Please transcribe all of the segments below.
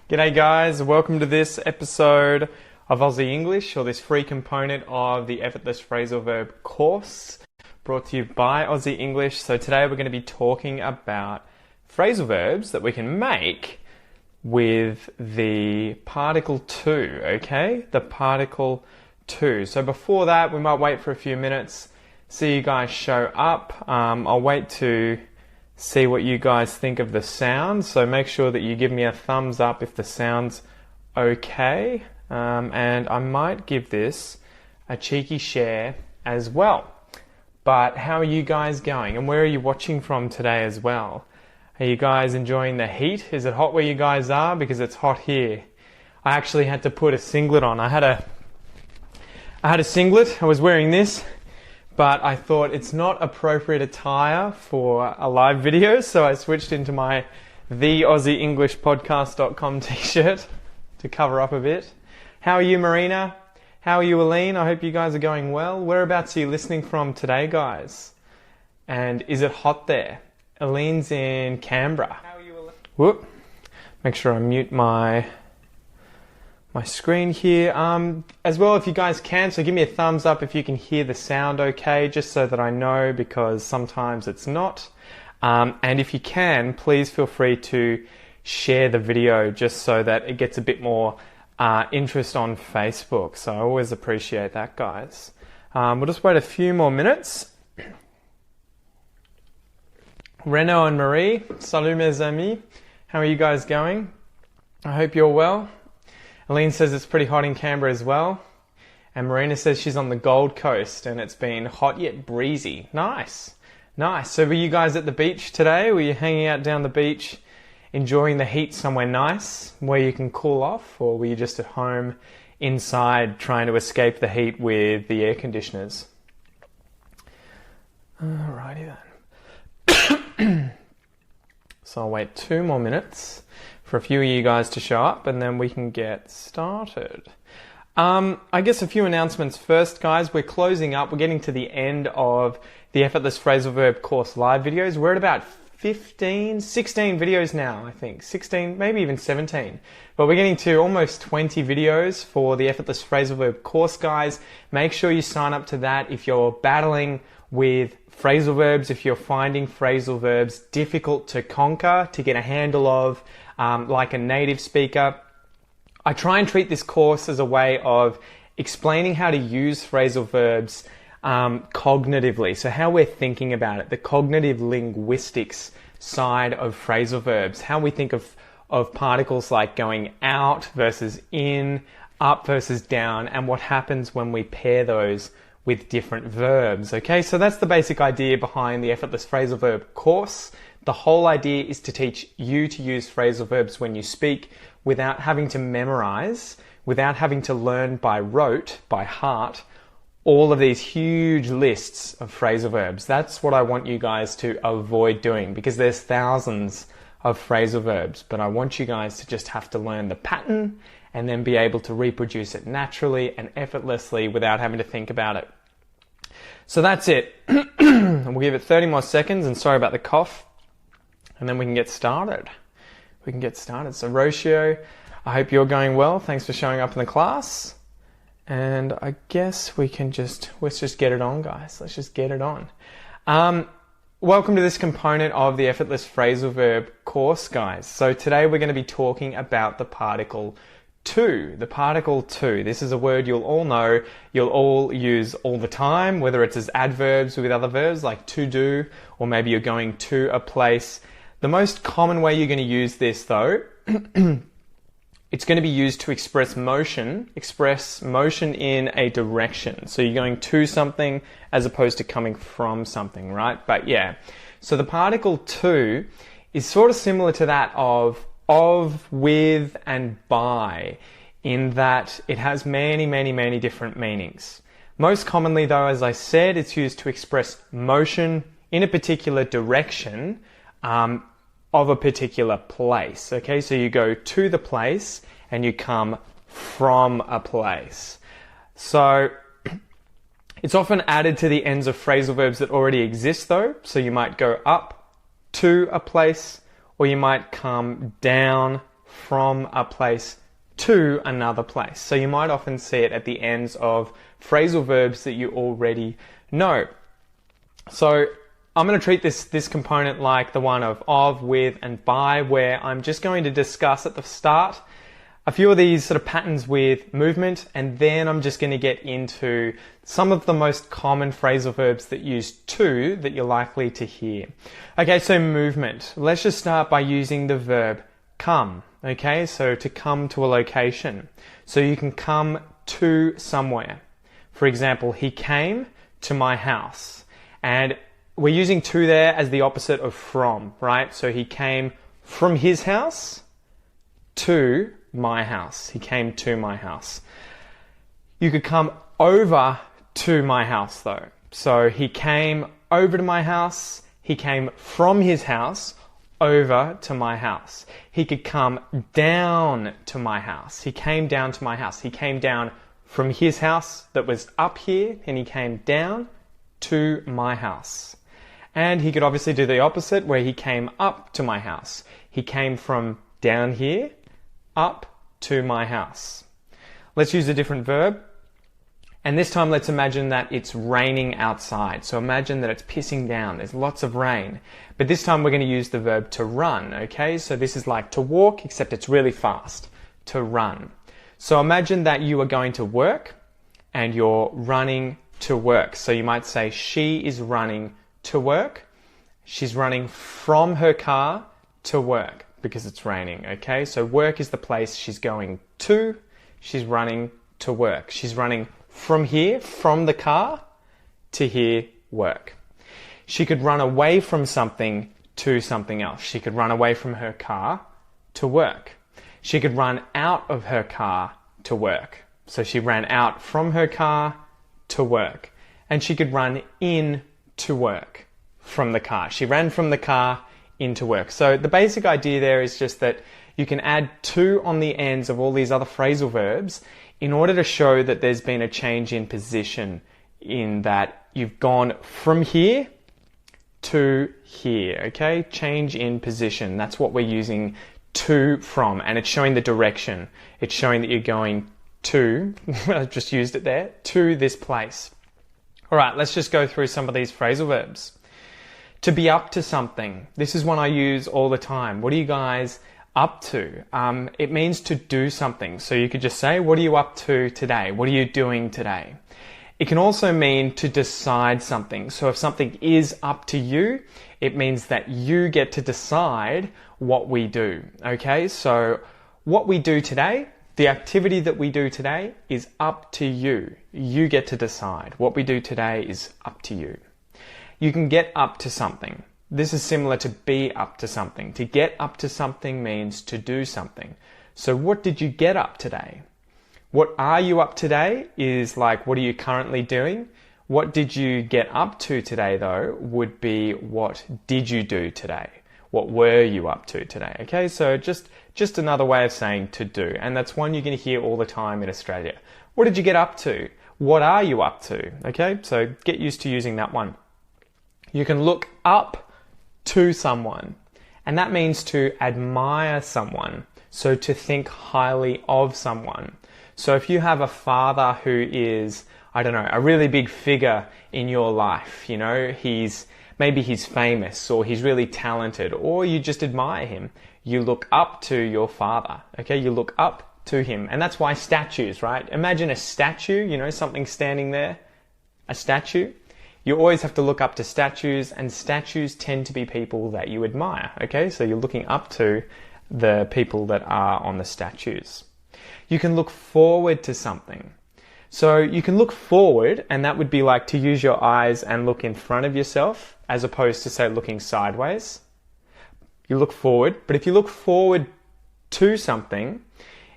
G'day guys, welcome to this episode of Aussie English, or this free component of the Effortless Phrasal Verb course, brought to you by Aussie English. So today we're going to be talking about phrasal verbs that we can make with the particle to, okay? The particle to. So before that, we might wait for a few minutes, see you guys show up. I'll wait to see what you guys think of the sound, so make sure that you give me a thumbs up if the sound's okay, and I might give this a cheeky share as well. But how are you guys going, and where are you watching from today as well? Are you guys enjoying the heat? Is it hot where you guys are? Because it's hot here. I actually had to put a singlet on. I had a singlet, I was wearing this, but I thought it's not appropriate attire for a live video, so I switched into my theaussieenglishpodcast.com t-shirt to cover up a bit. How are you, Marina? How are you, Aline? I hope you guys are going well. Whereabouts are you listening from today, guys? And is it hot there? Aline's in Canberra. How are you, Aline? Whoop. Make sure I mute my screen here. As well, if you guys can, so give me a thumbs up if you can hear the sound okay, just so that I know, because sometimes it's not. And if you can, please feel free to share the video just so that it gets a bit more interest on Facebook. So I always appreciate that, guys. We'll just wait a few more minutes. Renaud and Marie, salut mes amis. How are you guys going? I hope you're well. Aline says it's pretty hot in Canberra as well. And Marina says she's on the Gold Coast and it's been hot yet breezy. Nice. Nice. So were you guys at the beach today? Were you hanging out down the beach, enjoying the heat somewhere nice where you can cool off? Or were you just at home inside trying to escape the heat with the air conditioners? Alrighty then. So I'll wait 2 more minutes for a few of you guys to show up, and then we can get started. I guess a few announcements first, guys. We're closing up. We're getting to the end of the Effortless Phrasal Verb course live videos. We're at about 16 videos now, I think. 16, maybe even 17. But we're getting to almost 20 videos for the Effortless Phrasal Verb course, guys. Make sure you sign up to that if you're battling with phrasal verbs, if you're finding phrasal verbs difficult to conquer, to get a handle of, like a native speaker. I try and treat this course as a way of explaining how to use phrasal verbs cognitively, so how we're thinking about it, the cognitive linguistics side of phrasal verbs, how we think of particles like going out versus in, up versus down, and what happens when we pair those with different verbs. Okay, so that's the basic idea behind the Effortless Phrasal Verb course. The whole idea is to teach you to use phrasal verbs when you speak without having to memorize, without having to learn by rote, by heart, all of these huge lists of phrasal verbs. That's what I want you guys to avoid doing, because there's thousands of phrasal verbs, but I want you guys to just have to learn the pattern and then be able to reproduce it naturally and effortlessly without having to think about it. So that's it. We'll give it 30 more seconds, and sorry about the cough, and then we can get started. So Rocio, I hope you're going well. Thanks for showing up in the class. And I guess let's just get it on, guys. Let's just get it on. Welcome to this component of the Effortless Phrasal Verb course, guys. So today we're going to be talking about the particle to. The particle to. This is a word you'll all know, you'll all use all the time, whether it's as adverbs with other verbs like to do, or maybe you're going to a place. The most common way you're going to use this, though, it's going to be used to express motion in a direction. So you're going to something as opposed to coming from something, right? But yeah, so the particle to is sort of similar to that of, with, and by, in that it has many different meanings. Most commonly, though, as I said, it's used to express motion in a particular direction of a particular place. Okay, so you go to the place and you come from a place. So it's often added to the ends of phrasal verbs that already exist, though. So you might go up to a place, or you might come down from a place to another place. So you might often see it at the ends of phrasal verbs that you already know. So I'm going to treat this component like the one of, with, and by, where I'm just going to discuss at the start a few of these sort of patterns with movement, and then I'm just going to get into some of the most common phrasal verbs that use to that you're likely to hear. Okay, so movement. Let's just start by using the verb come. Okay, so to come to a location. So you can come to somewhere. For example, he came to my house. And we're using to there as the opposite of from, right? So he came from his house to my house. He came to my house. You could come over to my house though. So he came over to my house. He came from his house over to my house. He could come down to my house. He came down to my house. He came down from his house that was up here, and he came down to my house. And he could obviously do the opposite, where he came up to my house. He came from down here up to my house. Let's use a different verb. And this time let's imagine that it's raining outside. So imagine that it's pissing down. There's lots of rain. But this time we're going to use the verb to run, okay? So this is like to walk, except it's really fast. To run. So imagine that you are going to work and you're running to work. So you might say she is running to work. She's running from her car to work because it's raining, okay? So work is the place she's going to. She's running to work. She's running from here, from the car, to here, work. She could run away from something to something else. She could run away from her car to work. She could run out of her car to work. So she ran out from her car to work. And she could run in to work from the car. She ran from the car into work. So the basic idea there is just that you can add to on the ends of all these other phrasal verbs in order to show that there's been a change in position, in that you've gone from here to here, okay? Change in position. That's what we're using to from, and it's showing the direction. It's showing that you're going to, I just used it there, to this place. All right, let's just go through some of these phrasal verbs. To be up to something. This is one I use all the time. What are you guys up to? It means to do something. So you could just say, what are you up to today? What are you doing today? It can also mean to decide something. So if something is up to you, it means that you get to decide what we do. Okay, so what we do today, the activity that we do today is up to you. You get to decide. What we do today is up to you. You can get up to something. This is similar to be up to something. To get up to something means to do something. So what did you get up today? What are you up today is like, what are you currently doing? What did you get up to today, though, would be what did you do today? What were you up to today? Okay, so just another way of saying to do. And that's one you're going to hear all the time in Australia. What did you get up to? What are you up to? Okay, so get used to using that one. You can look up to someone, and that means to admire someone. So to think highly of someone. So if you have a father who is, I don't know, a really big figure in your life, you know, maybe he's famous or he's really talented, or you just admire him, you look up to your father, okay? You look up to him. And that's why statues, right? Imagine a statue, you know, something standing there, a statue. You always have to look up to statues, and statues tend to be people that you admire, okay? So you're looking up to the people that are on the statues. You can look forward to something. So you can look forward, and that would be like to use your eyes and look in front of yourself, as opposed to, say, looking sideways. You look forward, but if you look forward to something,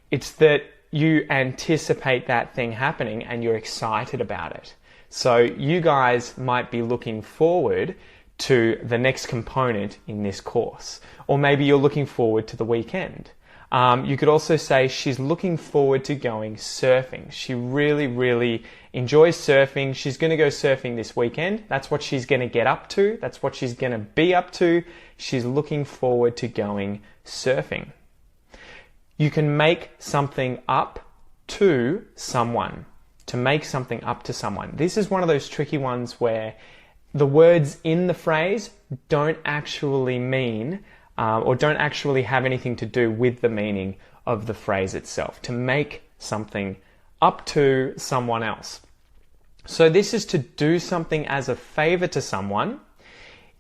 it's that you anticipate that thing happening and you're excited about it. So you guys might be looking forward to the next component in this course. Or maybe you're looking forward to the weekend. You could also say she's looking forward to going surfing. She really, really enjoys surfing. She's going to go surfing this weekend. That's what she's going to get up to. That's what she's going to be up to. She's looking forward to going surfing. You can make something up to someone. To make something up to someone. This is one of those tricky ones where the words in the phrase don't actually mean or don't actually have anything to do with the meaning of the phrase itself. To make something up to someone else. So this is to do something as a favor to someone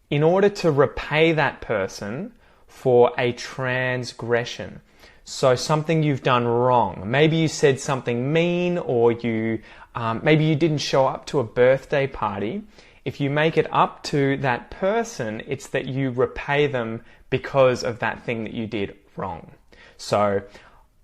in order to repay that person for a transgression. So something you've done wrong. Maybe you said something mean, or maybe you didn't show up to a birthday party. If you make it up to that person, it's that you repay them because of that thing that you did wrong. So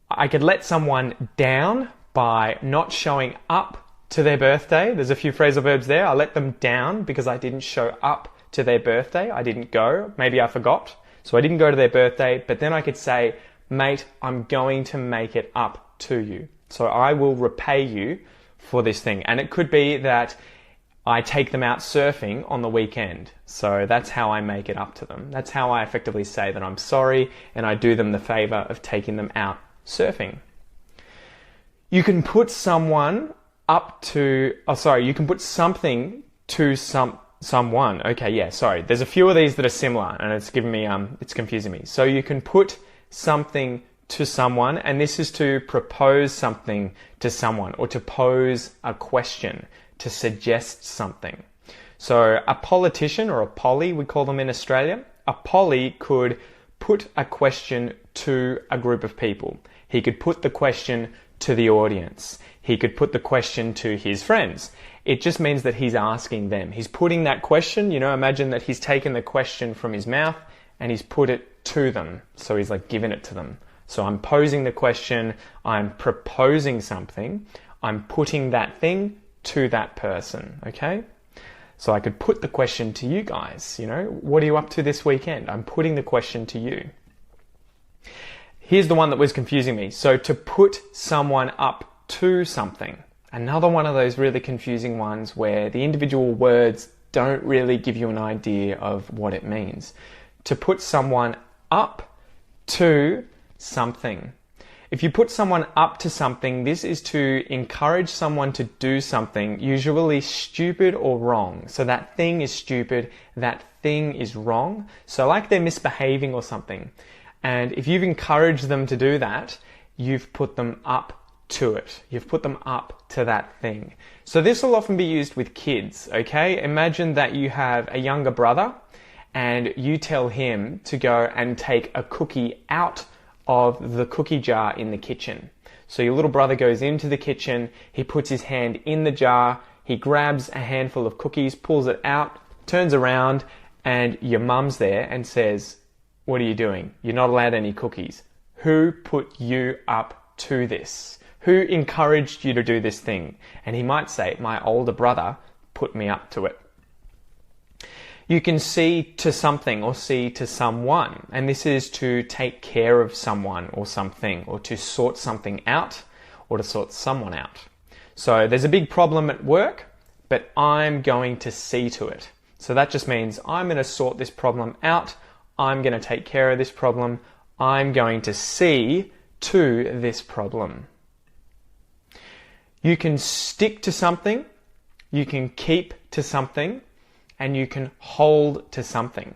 I could let someone down by not showing up to their birthday. There's a few phrasal verbs there. I let them down because I didn't show up to their birthday. I didn't go. Maybe I forgot. So I didn't go to their birthday. But then I could say, mate, I'm going to make it up to you. So I will repay you for this thing. And it could be that I take them out surfing on the weekend. So that's how I make it up to them. That's how I effectively say that I'm sorry and I do them the favor of taking them out surfing. You can put someone up to, you can put something to someone. Okay, yeah, sorry. There's a few of these that are similar and it's giving me, it's confusing me. So you can put something to someone, and this is to propose something to someone or to pose a question, to suggest something. So a politician, or a polly, we call them in Australia, a polly could put a question to a group of people. He could put the question to the audience. He could put the question to his friends. It just means that he's asking them. He's putting that question, imagine that he's taken the question from his mouth and he's put it to them. So he's like giving it to them. So I'm posing the question, I'm proposing something, I'm putting that thing to that person, okay? So I could put the question to you guys, what are you up to this weekend? I'm putting the question to you. Here's the one that was confusing me. So to put someone up to something. Another one of those really confusing ones where the individual words don't really give you an idea of what it means. To put someone up to something. If you put someone up to something, this is to encourage someone to do something, usually stupid or wrong. So that thing is stupid, that thing is wrong. So like they're misbehaving or something. And if you've encouraged them to do that, you've put them up to it. You've put them up to that thing. So this will often be used with kids, okay? Imagine that you have a younger brother and you tell him to go and take a cookie out of the cookie jar in the kitchen. So your little brother goes into the kitchen, he puts his hand in the jar, he grabs a handful of cookies, pulls it out, turns around, and your mum's there and says, "What are you doing? You're not allowed any cookies. Who put you up to this? Who encouraged you to do this thing?" And he might say, "My older brother put me up to it." You can see to something or see to someone, and this is to take care of someone or something, or to sort something out, or to sort someone out. So there's a big problem at work, but I'm going to see to it. So that just means I'm going to sort this problem out, I'm going to take care of this problem, I'm going to see to this problem. You can stick to something, you can keep to something, and you can hold to something.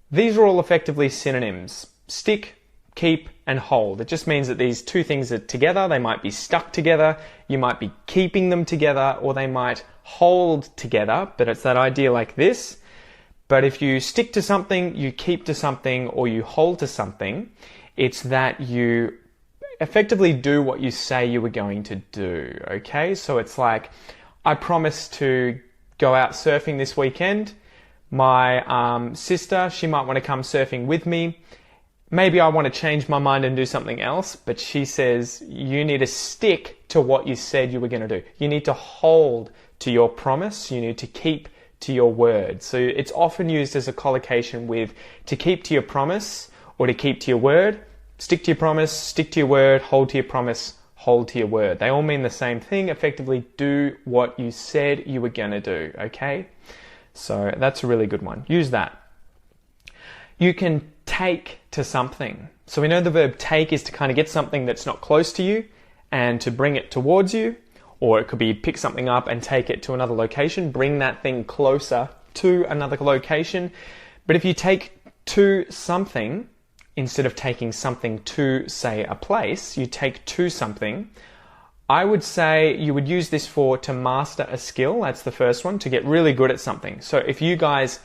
These are all effectively synonyms. Stick, keep, and hold. It just means that these two things are together. They might be stuck together, you might be keeping them together, or they might hold together, but it's that idea like this. But if you stick to something, you keep to something, or you hold to something, it's that you effectively do what you say you were going to do, okay? So it's like, I promised to go out surfing this weekend. My sister, she might want to come surfing with me. Maybe I want to change my mind and do something else, but she says, you need to stick to what you said you were going to do. You need to hold to your promise. You need to keep to your word. So it's often used as a collocation with to keep to your promise or to keep to your word. Stick to your promise, stick to your word, hold to your promise, hold to your word. They all mean the same thing. Effectively, do what you said you were going to do, okay? So that's a really good one. Use that. You can take to something. So we know the verb take is to kind of get something that's not close to you and to bring it towards you, or it could be pick something up and take it to another location, bring that thing closer to another location. But if you take to something, instead of taking something to, say, a place, you take to something, I would say you would use this for to master a skill. That's the first one, to get really good at something. So if you guys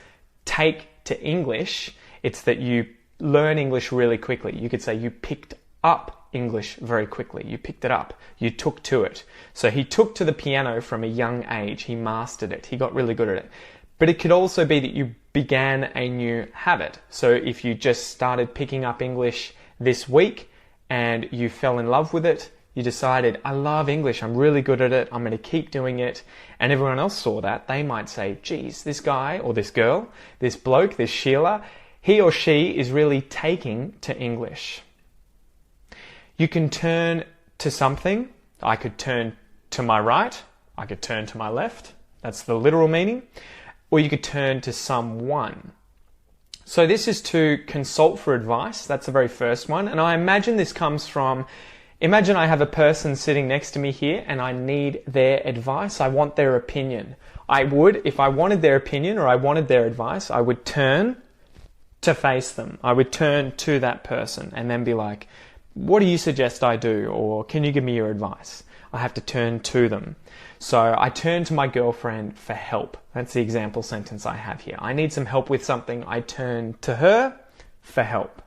take to English, it's that you learn English really quickly. You could say you picked up English very quickly. You picked it up. You took to it. So he took to the piano from a young age. He mastered it. He got really good at it. But it could also be that you began a new habit. So if you just started picking up English this week and you fell in love with it, you decided, I love English, I'm really good at it, I'm going to keep doing it, and everyone else saw that, they might say, geez, this guy or this girl, this bloke, this Sheila, he or she is really taking to English. You can turn to something. I could turn to my right, I could turn to my left, that's the literal meaning, or you could turn to someone. So this is to consult for advice, that's the very first one, and I imagine this comes from, imagine I have a person sitting next to me here and I need their advice. I want their opinion. I would, if I wanted their opinion or I wanted their advice, I would turn to face them. I would turn to that person and then be like, what do you suggest I do? Or can you give me your advice? I have to turn to them. So I turn to my girlfriend for help. That's the example sentence I have here. I need some help with something. I turn to her for help.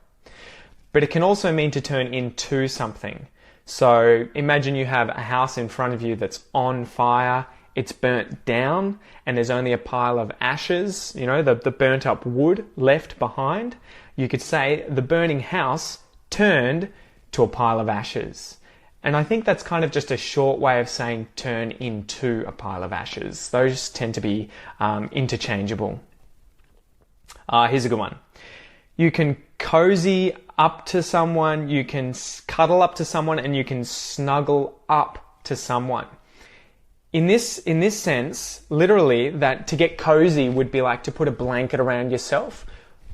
But it can also mean to turn into something. So imagine you have a house in front of you that's on fire, it's burnt down, and there's only a pile of ashes, the burnt up wood left behind. You could say the burning house turned to a pile of ashes. And I think that's kind of just a short way of saying turn into a pile of ashes. Those tend to be interchangeable. Here's a good one. You can cozy up to someone, you can cuddle up to someone, and you can snuggle up to someone. In this sense, literally, that to get cozy would be like to put a blanket around yourself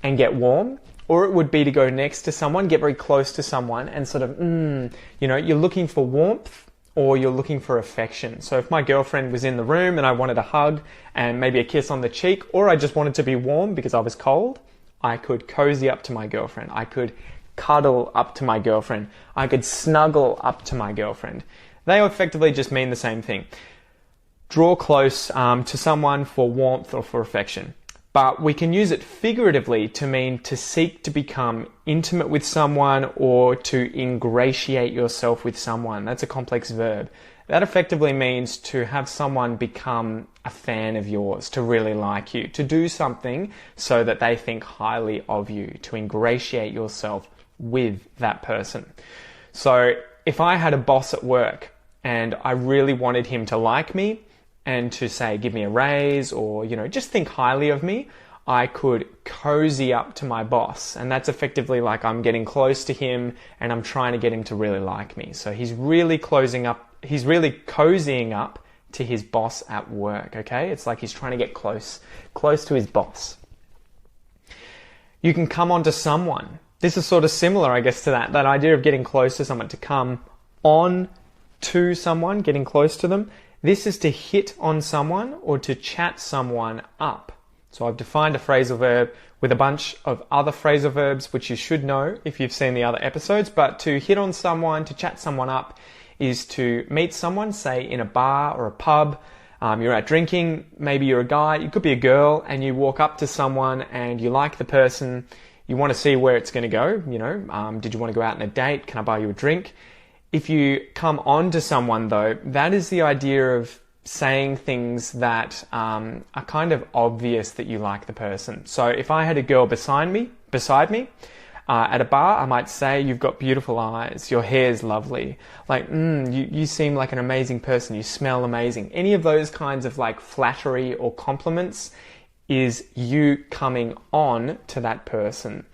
and get warm, or it would be to go next to someone, get very close to someone, and sort of, you're looking for warmth or you're looking for affection. So if my girlfriend was in the room and I wanted a hug and maybe a kiss on the cheek, or I just wanted to be warm because I was cold, I could cozy up to my girlfriend. I could cuddle up to my girlfriend. I could snuggle up to my girlfriend. They effectively just mean the same thing. Draw close to someone for warmth or for affection. But we can use it figuratively to mean to seek to become intimate with someone or to ingratiate yourself with someone. That's a complex verb. That effectively means to have someone become a fan of yours, to really like you, to do something so that they think highly of you, to ingratiate yourself with that person. So if I had a boss at work and I really wanted him to like me and to say, give me a raise or, just think highly of me, I could cozy up to my boss. And that's effectively like I'm getting close to him and I'm trying to get him to really like me. So he's really cozying up to his boss at work, okay? It's like he's trying to get close to his boss. You can come onto someone. This is sort of similar, I guess, to that idea of getting close to someone, to come on to someone, getting close to them. This is to hit on someone or to chat someone up. So I've defined a phrasal verb with a bunch of other phrasal verbs, which you should know if you've seen the other episodes. But to hit on someone, to chat someone up, is to meet someone, say in a bar or a pub. You're out drinking, maybe you're a guy, you could be a girl, and you walk up to someone and you like the person, you want to see where it's going to go, did you want to go out on a date, can I buy you a drink? If you come on to someone though, that is the idea of saying things that are kind of obvious that you like the person. So if I had a girl beside me, at a bar, I might say, you've got beautiful eyes, your hair's lovely, like, you seem like an amazing person, you smell amazing. Any of those kinds of like flattery or compliments is you coming on to that person.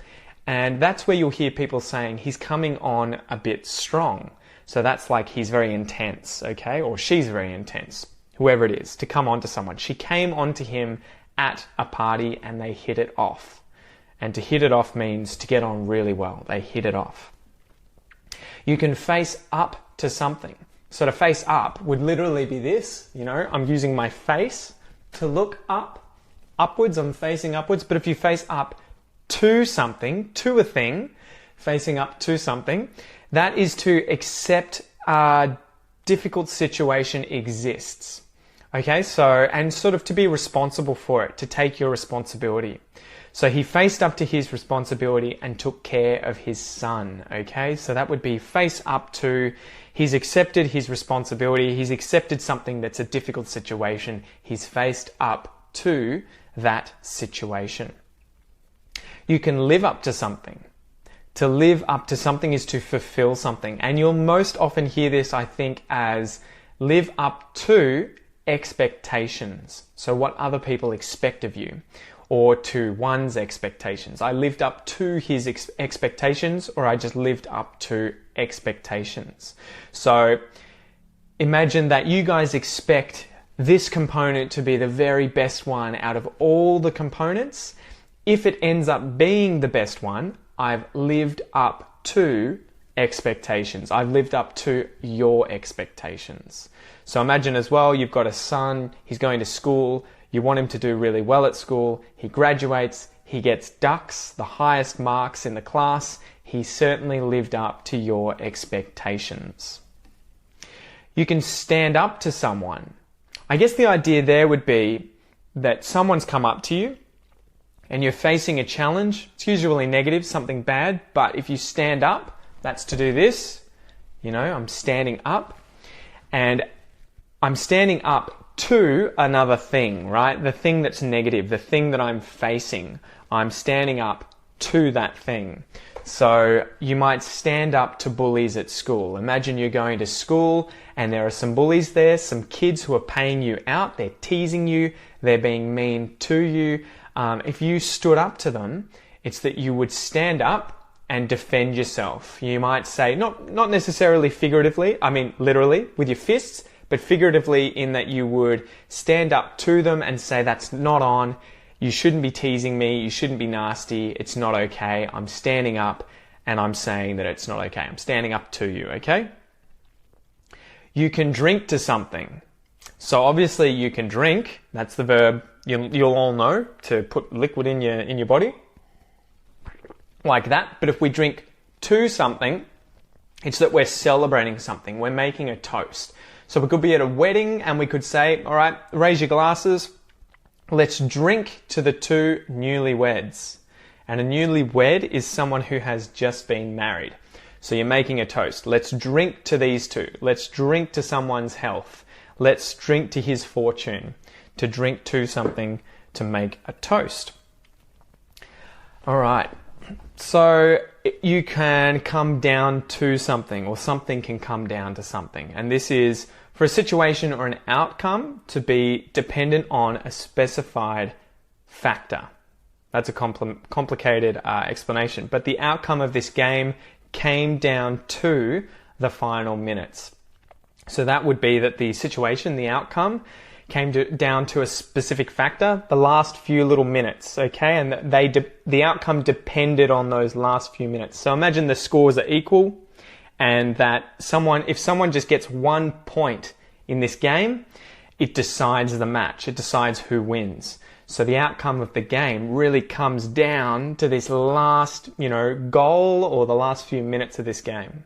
And that's where you'll hear people saying, he's coming on a bit strong. So that's like, he's very intense, okay? Or she's very intense, whoever it is, to come on to someone. She came on to him at a party and they hit it off. And to hit it off means to get on really well. They hit it off. You can face up to something. So to face up would literally be this, I'm using my face to look upwards, I'm facing upwards. But if you face up to something, to a thing, facing up to something, that is to accept a difficult situation exists. Okay, so, and sort of to be responsible for it, to take your responsibility. So he faced up to his responsibility and took care of his son. Okay, so that would be face up to, he's accepted his responsibility, he's accepted something that's a difficult situation, he's faced up to that situation. You can live up to something. To live up to something is to fulfill something. And you'll most often hear this, I think, as live up to expectations. So what other people expect of you, or to one's expectations. I lived up to his expectations, or I just lived up to expectations. So imagine that you guys expect this component to be the very best one out of all the components. If it ends up being the best one, I've lived up to expectations. I've lived up to your expectations. So imagine as well, you've got a son, he's going to school, you want him to do really well at school, he graduates, he gets ducks, the highest marks in the class, he certainly lived up to your expectations. You can stand up to someone. I guess the idea there would be that someone's come up to you and you're facing a challenge. It's usually negative, something bad, but if you stand up, that's to do this. I'm standing up, and I'm standing up to another thing, right? The thing that's negative, the thing that I'm facing, I'm standing up to that thing. So you might stand up to bullies at school. Imagine you're going to school and there are some bullies there, some kids who are paying you out, they're teasing you, they're being mean to you. If you stood up to them, it's that you would stand up and defend yourself. You might say, not necessarily figuratively, I mean literally with your fists, but figuratively in that you would stand up to them and say, that's not on, you shouldn't be teasing me, you shouldn't be nasty, it's not okay, I'm standing up and I'm saying that it's not okay. I'm standing up to you, okay? You can drink to something. So obviously you can drink, that's the verb you'll all know, to put liquid in your body, like that. But if we drink to something, it's that we're celebrating something, we're making a toast. So we could be at a wedding and we could say, all right, raise your glasses, let's drink to the two newlyweds. And a newlywed is someone who has just been married. So you're making a toast. Let's drink to these two. Let's drink to someone's health. Let's drink to his fortune. To drink to something, to make a toast. All right. So you can come down to something, or something can come down to something. And this is for a situation or an outcome to be dependent on a specified factor. That's a complicated explanation. But the outcome of this game came down to the final minutes. So that would be that the situation, the outcome, came down to a specific factor, the last few little minutes, okay? And the outcome depended on those last few minutes. So imagine the scores are equal, and that if someone just gets 1 point in this game, it decides the match. It decides who wins. So the outcome of the game really comes down to this last, goal, or the last few minutes of this game.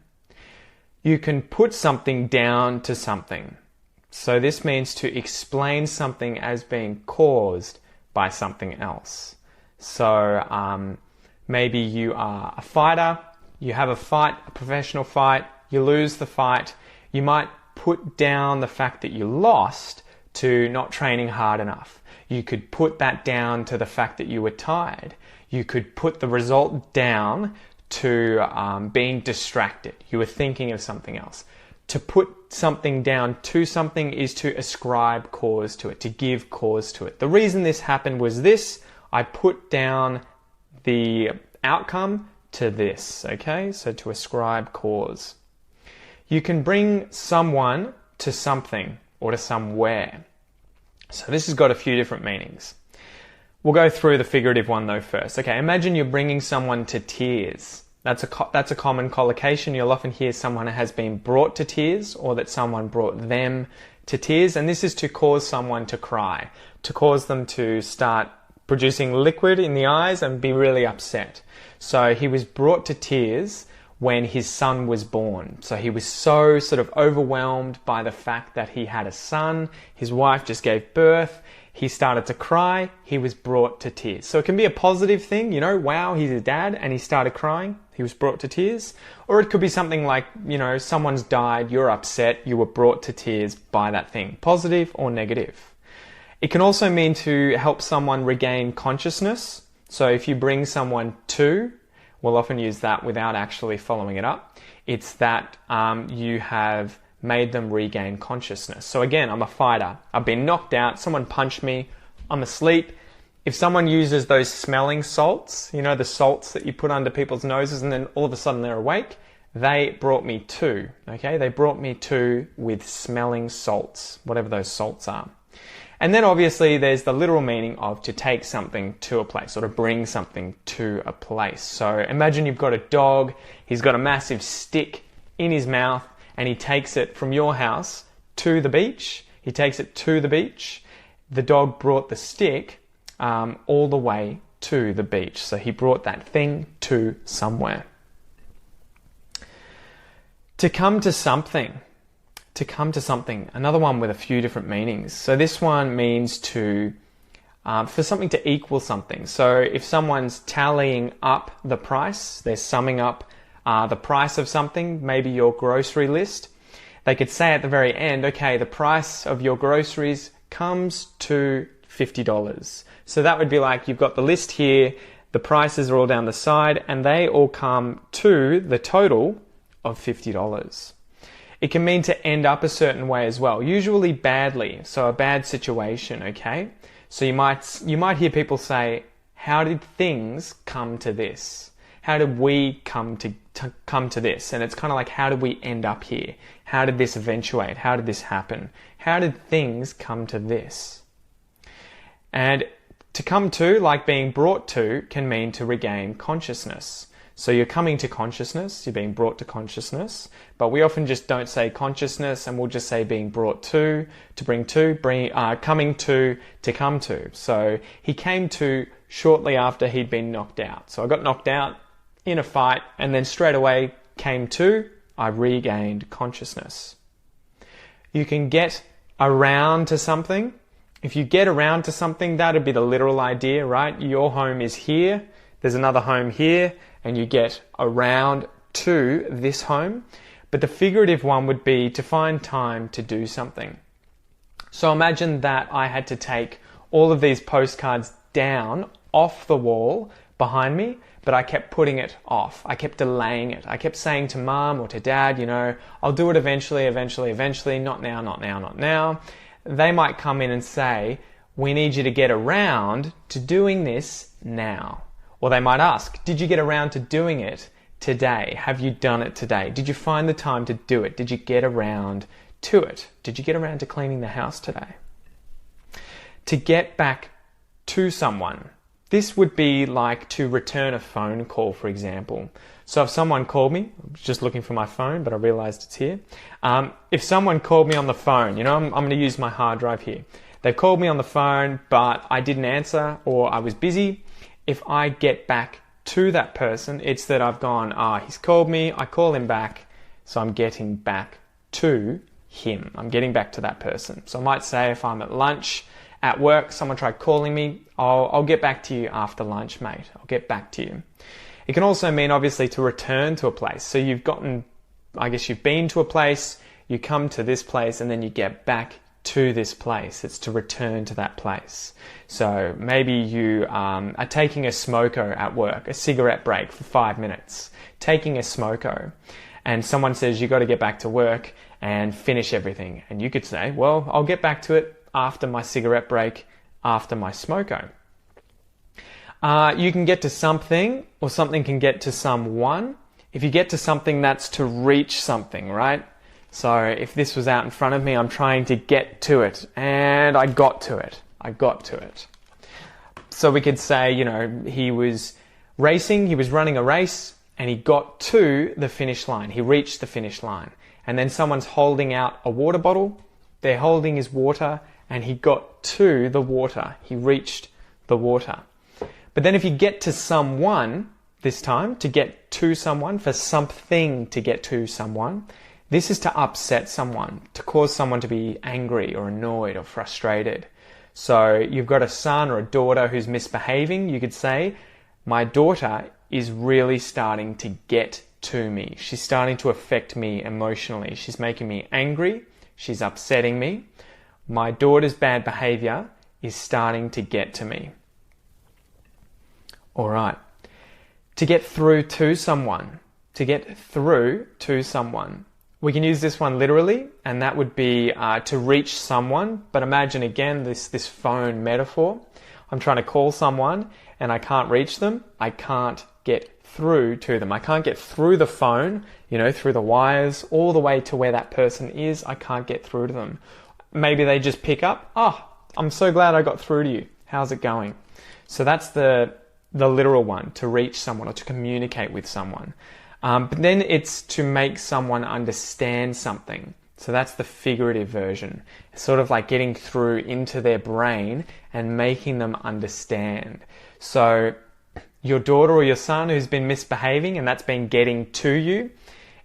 You can put something down to something. So this means to explain something as being caused by something else. So maybe you are a fighter, you have a fight, a professional fight, you lose the fight. You might put down the fact that you lost to not training hard enough. You could put that down to the fact that you were tired. You could put the result down to being distracted. You were thinking of something else. To put something down to something is to ascribe cause to it, to give cause to it. The reason this happened was this. I put down the outcome to this, okay? So to ascribe cause. You can bring someone to something or to somewhere. So this has got a few different meanings. We'll go through the figurative one though first. Okay, imagine you're bringing someone to tears. That's a common collocation. You'll often hear someone has been brought to tears, or that someone brought them to tears, and this is to cause someone to cry, to cause them to start producing liquid in the eyes and be really upset. So he was brought to tears when his son was born. So he was so sort of overwhelmed by the fact that he had a son, his wife just gave birth, he started to cry, he was brought to tears. So it can be a positive thing, you know, wow, he's a dad and he started crying, he was brought to tears. Or it could be something like, you know, someone's died, you're upset, you were brought to tears by that thing, positive or negative. It can also mean to help someone regain consciousness. So if you bring someone to, we'll often use that without actually following it up. It's that you have made them regain consciousness. So again, I'm a fighter. I've been knocked out. Someone punched me. I'm asleep. If someone uses those smelling salts, you know, the salts that you put under people's noses and then all of a sudden they're awake, they brought me to, okay? They brought me to with smelling salts, whatever those salts are. And then obviously there's the literal meaning of to take something to a place or to bring something to a place. So imagine you've got a dog, he's got a massive stick in his mouth and he takes it from your house to the beach. He takes it to the beach. The dog brought the stick all the way to the beach. So he brought that thing to somewhere. To come to something. To come to something, another one with a few different meanings. So this one means to, for something to equal something. So if someone's tallying up the price, they're summing up the price of something, maybe your grocery list, they could say at the very end, okay, the price of your groceries comes to $50. So that would be like, you've got the list here, the prices are all down the side, and they all come to the total of $50. It can mean to end up a certain way as well, usually badly, so a bad situation, okay? So you might hear people say, how did things come to this? How did we come to this? And it's kind of like, how did we end up here? How did this eventuate? How did this happen? How did things come to this? And to come to, like being brought to, can mean to regain consciousness. So you're coming to consciousness, you're being brought to consciousness, but we often just don't say consciousness and we'll just say being brought to bring to, coming to come to. So he came to shortly after he'd been knocked out. So I got knocked out in a fight and then straight away came to, I regained consciousness. You can get around to something. If you get around to something, that'd be the literal idea, right? Your home is here, there's another home here, and you get around to this home. But the figurative one would be to find time to do something. So imagine that I had to take all of these postcards down off the wall behind me, but I kept putting it off. I kept delaying it. I kept saying to mum or to dad, you know, I'll do it eventually, not now. They might come in and say, we need you to get around to doing this now. Or they might ask, did you get around to doing it today? Have you done it today? Did you find the time to do it? Did you get around to it? Did you get around to cleaning the house today? To get back to someone. This would be like to return a phone call, for example. So if someone called me, I was just looking for my phone, but I realized it's here. If someone called me on the phone, you know, I'm going to use my hard drive here. They called me on the phone, but I didn't answer or I was busy. If I get back to that person, it's that I've gone, he's called me, I call him back, so I'm getting back to him. I'm getting back to that person. So I might say if I'm at lunch, at work, someone tried calling me, I'll get back to you after lunch, mate. I'll get back to you. It can also mean, obviously, to return to a place. So you've been to a place, you come to this place, and then you get back to this place. It's to return to that place. So maybe you are taking a smoko at work, a cigarette break for 5 minutes, taking a smoko, and someone says you got to get back to work and finish everything. And you could say, well, I'll get back to it after my cigarette break, after my smoko. You can get to something, or something can get to someone. If you get to something, that's to reach something, right? So if this was out in front of me, I'm trying to get to it, and I got to it. So we could say, he was racing, he was running a race, and he got to the finish line. He reached the finish line. And then someone's holding out a water bottle. They're holding his water, and he got to the water. He reached the water. But then if you get to someone, this time, to get to someone, for something to get to someone, this is to upset someone, to cause someone to be angry or annoyed or frustrated. So you've got a son or a daughter who's misbehaving. You could say, my daughter is really starting to get to me. She's starting to affect me emotionally. She's making me angry. She's upsetting me. My daughter's bad behavior is starting to get to me. All right. To get through to someone. To get through to someone. We can use this one literally, and that would be to reach someone. But imagine again this phone metaphor. I'm trying to call someone and I can't reach them. I can't get through to them. I can't get through the phone, through the wires, all the way to where that person is. I can't get through to them. Maybe they just pick up. Oh, I'm so glad I got through to you. How's it going? So that's the literal one, to reach someone or to communicate with someone. But then it's to make someone understand something. So that's the figurative version. It's sort of like getting through into their brain and making them understand. So your daughter or your son who's been misbehaving and that's been getting to you,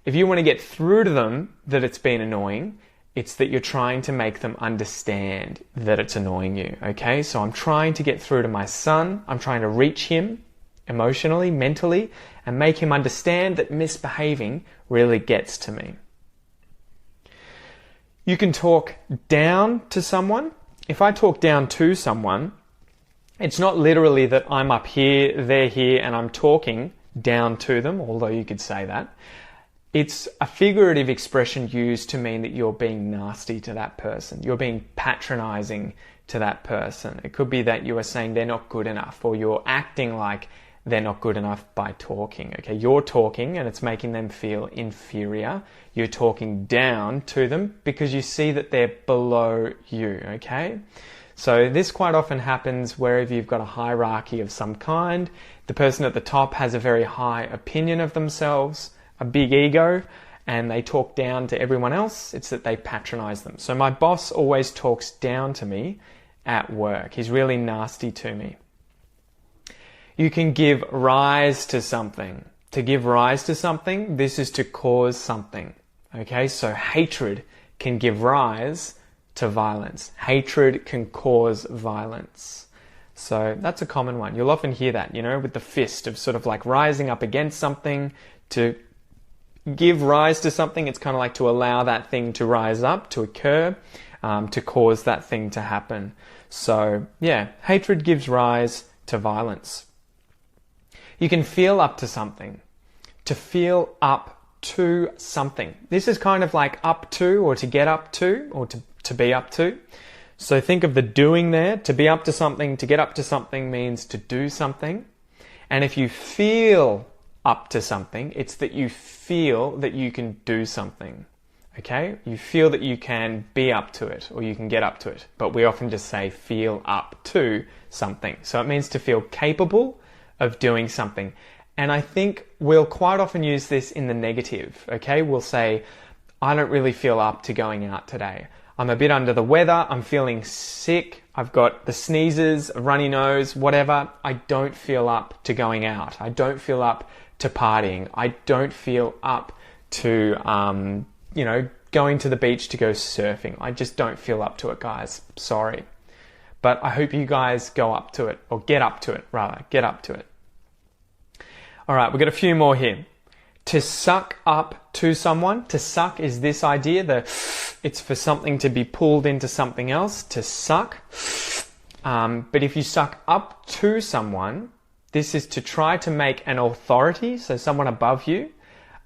if you want to get through to them that it's been annoying, it's that you're trying to make them understand that it's annoying you, okay? So I'm trying to get through to my son. I'm trying to reach him emotionally, mentally, and make him understand that misbehaving really gets to me. You can talk down to someone. If I talk down to someone, it's not literally that I'm up here, they're here, and I'm talking down to them, although you could say that. It's a figurative expression used to mean that you're being nasty to that person. You're being patronizing to that person. It could be that you are saying they're not good enough, or you're acting like they're not good enough by talking. Okay, you're talking and it's making them feel inferior. You're talking down to them because you see that they're below you. Okay, so this quite often happens wherever you've got a hierarchy of some kind. The person at the top has a very high opinion of themselves, a big ego, and they talk down to everyone else. It's that they patronize them. So my boss always talks down to me at work. He's really nasty to me. You can give rise to something. To give rise to something, this is to cause something. Okay, so hatred can give rise to violence. Hatred can cause violence. So that's a common one. You'll often hear that, with the fist of sort of like rising up against something. To give rise to something, it's kind of like to allow that thing to rise up, to occur, to cause that thing to happen. So yeah, hatred gives rise to violence. You can feel up to something. To feel up to something. This is kind of like up to, or to get up to, or to be up to. So think of the doing there. To be up to something, to get up to something means to do something. And if you feel up to something, it's that you feel that you can do something. Okay? You feel that you can be up to it, or you can get up to it. But we often just say feel up to something. So it means to feel capable of doing something. And I think we'll quite often use this in the negative, okay? We'll say, I don't really feel up to going out today. I'm a bit under the weather, I'm feeling sick, I've got the sneezes, a runny nose, whatever. I don't feel up to going out. I don't feel up to partying. I don't feel up to, going to the beach to go surfing. I just don't feel up to it, guys. Sorry. But I hope you guys go up to it, or get up to it, rather. Get up to it. All right, we've got a few more here. To suck up to someone. To suck is this idea, it's for something to be pulled into something else, to suck. But if you suck up to someone, this is to try to make an authority, so someone above you,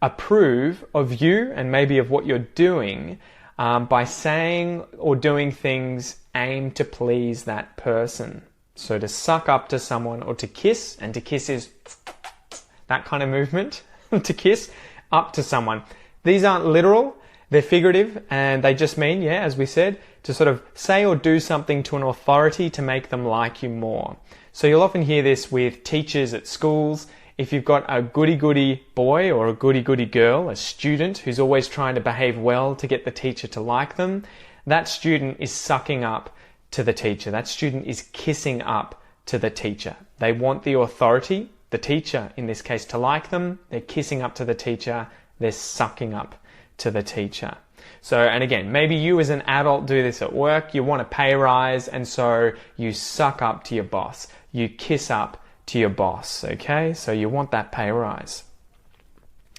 approve of you and maybe of what you're doing by saying or doing things aimed to please that person. So to suck up to someone, or to kiss, and to kiss is that kind of movement, to kiss up to someone. These aren't literal, they're figurative, and they just mean, as we said, to sort of say or do something to an authority to make them like you more. So you'll often hear this with teachers at schools. If you've got a goody-goody boy or a goody-goody girl, a student who's always trying to behave well to get the teacher to like them, that student is sucking up to the teacher. That student is kissing up to the teacher. They want the authority, the teacher in this case, to like them. They're kissing up to the teacher. They're sucking up to the teacher. So, and again, maybe you as an adult do this at work. You want a pay rise, and so you suck up to your boss. You kiss up to your boss, okay? So you want that pay rise.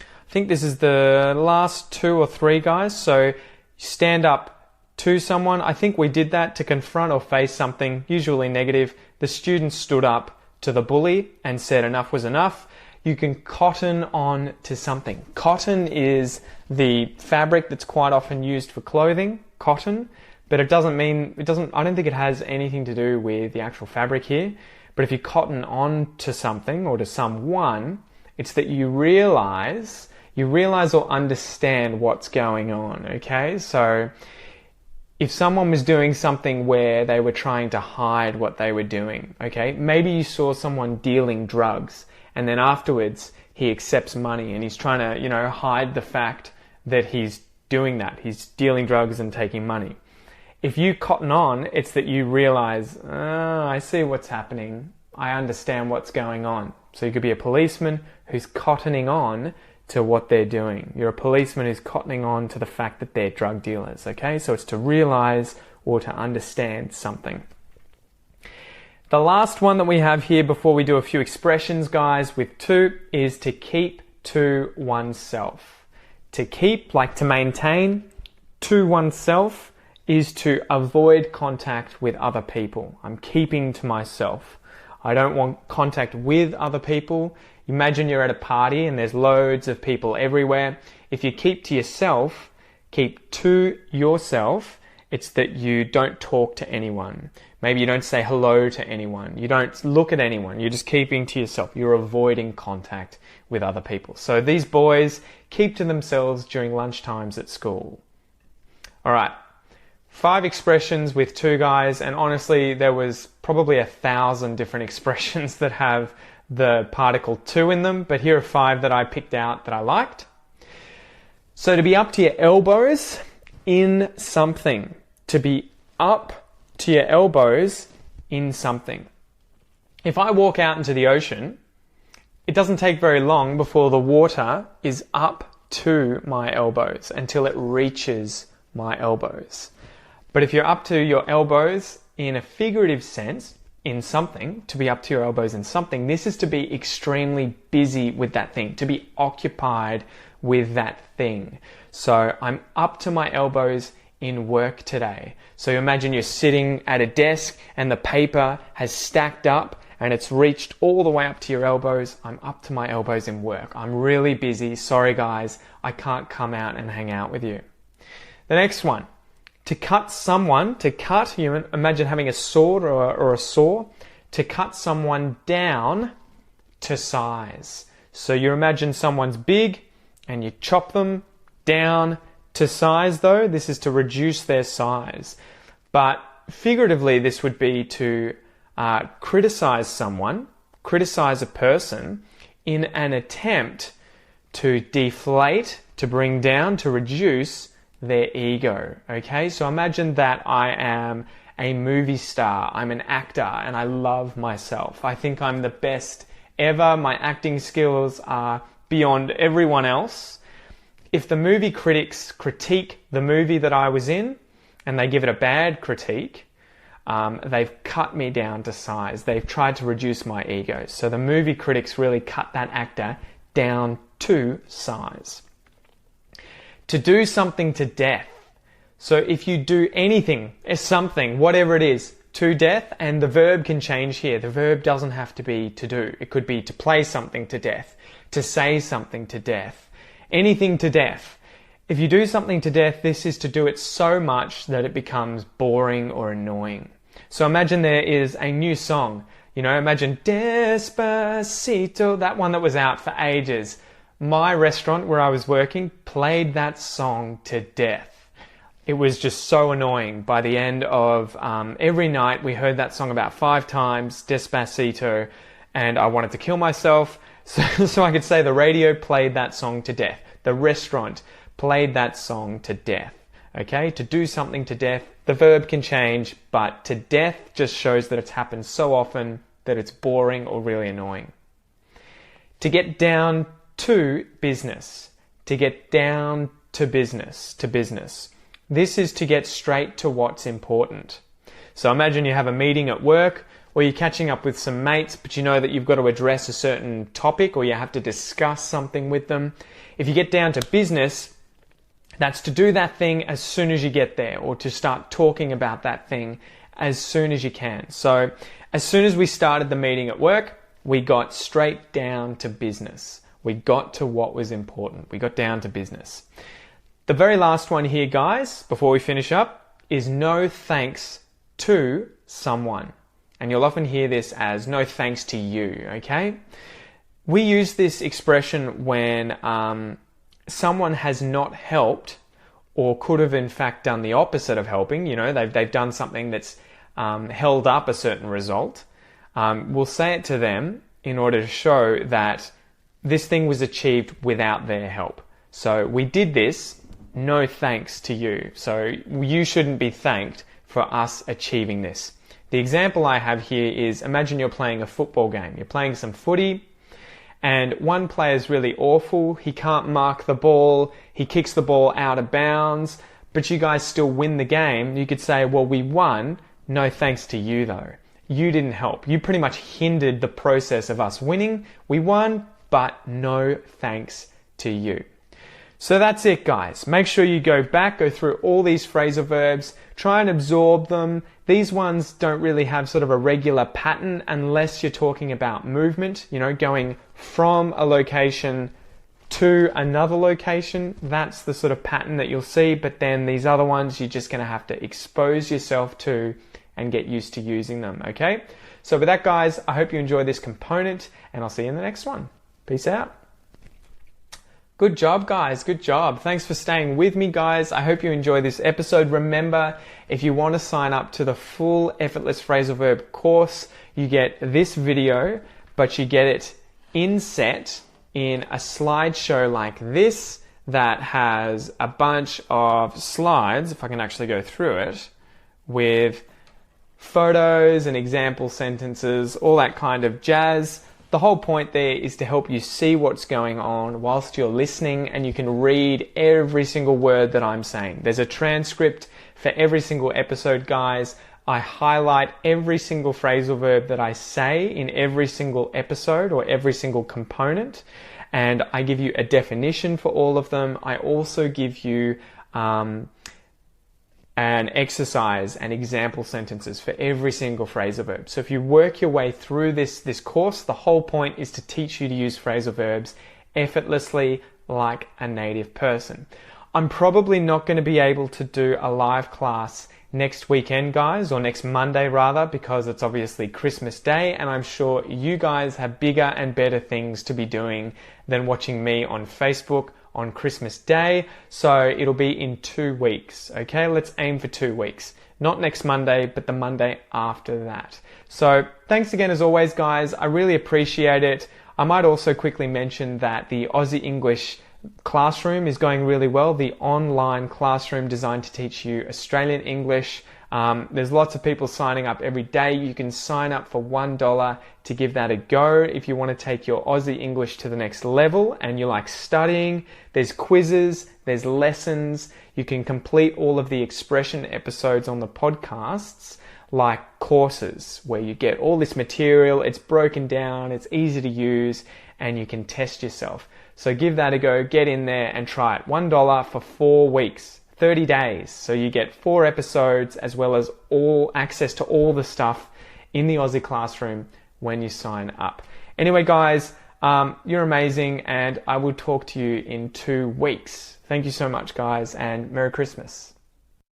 I think this is the last 2 or 3, guys. So stand up to someone. I think we did that to confront or face something, usually negative. The student stood up to the bully and said enough was enough. You can cotton on to something. Cotton is the fabric that's quite often used for clothing, cotton, but I don't think it has anything to do with the actual fabric here. But if you cotton on to something or to someone, it's that you realize or understand what's going on, okay? So if someone was doing something where they were trying to hide what they were doing, okay? Maybe you saw someone dealing drugs and then afterwards he accepts money and he's trying to, hide the fact that he's doing that. He's dealing drugs and taking money. If you cotton on, it's that you realize, I see what's happening. I understand what's going on. So you could be a policeman who's cottoning on to what they're doing. You're a policeman who's cottoning on to the fact that they're drug dealers, okay? So it's to realize or to understand something. The last one that we have here before we do a few expressions, guys, with to, is to keep to oneself. To keep, like to maintain, to oneself is to avoid contact with other people. I'm keeping to myself. I don't want contact with other people. Imagine you're at a party and there's loads of people everywhere. If you keep to yourself, keep to yourself, it's that you don't talk to anyone. Maybe you don't say hello to anyone. You don't look at anyone. You're just keeping to yourself. You're avoiding contact with other people. So these boys keep to themselves during lunchtimes at school. All right. 5 expressions with to, guys, and honestly there was probably 1,000 different expressions that have the particle to in them, but here are 5 that I picked out that I liked. So to be up to your elbows in something. To be up to your elbows in something. If I walk out into the ocean, it doesn't take very long before the water is up to my elbows until it reaches my elbows. But if you're up to your elbows in a figurative sense, in something, to be up to your elbows in something, this is to be extremely busy with that thing, to be occupied with that thing. So I'm up to my elbows in work today. So you imagine you're sitting at a desk and the paper has stacked up and it's reached all the way up to your elbows. I'm up to my elbows in work. I'm really busy. Sorry guys, I can't come out and hang out with you. The next one. To cut someone, you imagine having a sword or a saw, to cut someone down to size. So you imagine someone's big and you chop them down to size though. This is to reduce their size. But figuratively, this would be to criticize someone, criticize a person in an attempt to deflate, to bring down, to reduce their ego, okay? So imagine that I am a movie star, I'm an actor, and I love myself. I think I'm the best ever. My acting skills are beyond everyone else. If the movie critics critique the movie that I was in, and they give it a bad critique, they've cut me down to size. They've tried to reduce my ego. So the movie critics really cut that actor down to size. To do something to death. So if you do anything, something, whatever it is, to death, and the verb can change here. The verb doesn't have to be to do. It could be to play something to death, to say something to death, anything to death. If you do something to death, this is to do it so much that it becomes boring or annoying. So imagine there is a new song. Imagine Despacito, that one that was out for ages. My restaurant where I was working played that song to death. It was just so annoying. By the end of every night, we heard that song about 5 times, Despacito, and I wanted to kill myself. So I could say the radio played that song to death. The restaurant played that song to death. Okay, to do something to death, the verb can change, but to death just shows that it's happened so often that it's boring or really annoying. To get down to business. To get down to business. To business. This is to get straight to what's important. So imagine you have a meeting at work, or you're catching up with some mates, but you know that you've got to address a certain topic or you have to discuss something with them. If you get down to business, that's to do that thing as soon as you get there, or to start talking about that thing as soon as you can. So as soon as we started the meeting at work, we got straight down to business. We got to what was important. We got down to business. The very last one here, guys, before we finish up, is no thanks to someone. And you'll often hear this as no thanks to you, okay? We use this expression when someone has not helped or could have in fact done the opposite of helping. You know, they've done something that's held up a certain result. We'll say it to them in order to show that this thing was achieved without their help. So we did this, no thanks to you. So you shouldn't be thanked for us achieving this. The example I have here is, imagine you're playing a football game. You're playing some footy, and one player's really awful. He can't mark the ball. He kicks the ball out of bounds, but you guys still win the game. You could say, well, we won. No thanks to you, though. You didn't help. You pretty much hindered the process of us winning. We won, but no thanks to you. So that's it, guys. Make sure you go through all these phrasal verbs, try and absorb them. These ones don't really have sort of a regular pattern unless you're talking about movement, you know, going from a location to another location. That's the sort of pattern that you'll see, but then these other ones, you're just going to have to expose yourself to and get used to using them, okay? So with that, guys, I hope you enjoy this component, and I'll see you in the next one. Peace out. Good job, guys. Good job. Thanks for staying with me, guys. I hope you enjoy this episode. Remember, if you want to sign up to the full Effortless Phrasal Verb course, you get this video, but you get it inset in a slideshow like this that has a bunch of slides, if I can actually go through it, with photos and example sentences, all that kind of jazz. The whole point there is to help you see what's going on whilst you're listening, and you can read every single word that I'm saying. There's a transcript for every single episode, guys. I highlight every single phrasal verb that I say in every single episode or every single component, and I give you a definition for all of them. I also give you an exercise and example sentences for every single phrasal verb. So if you work your way through this course, the whole point is to teach you to use phrasal verbs effortlessly like a native person. I'm probably not going to be able to do a live class next weekend, guys, or next Monday rather, because it's obviously Christmas Day, and I'm sure you guys have bigger and better things to be doing than watching me on Facebook on Christmas Day. So it'll be in 2 weeks. Okay, let's aim for 2 weeks. Not next Monday, but the Monday after that. So thanks again as always, guys. I really appreciate it. I might also quickly mention that the Aussie English classroom is going really well. The online classroom designed to teach you Australian English. There's lots of people signing up every day. You can sign up for $1 to give that a go if you want to take your Aussie English to the next level and you like studying. There's quizzes, there's lessons. You can complete all of the expression episodes on the podcasts like courses where you get all this material. It's broken down, it's easy to use, and you can test yourself. So give that a go, get in there and try it. $1 for 4 weeks. 30 days. So you get 4 episodes as well as all access to all the stuff in the Aussie classroom when you sign up. Anyway, guys, you're amazing, and I will talk to you in 2 weeks. Thank you so much, guys, and Merry Christmas.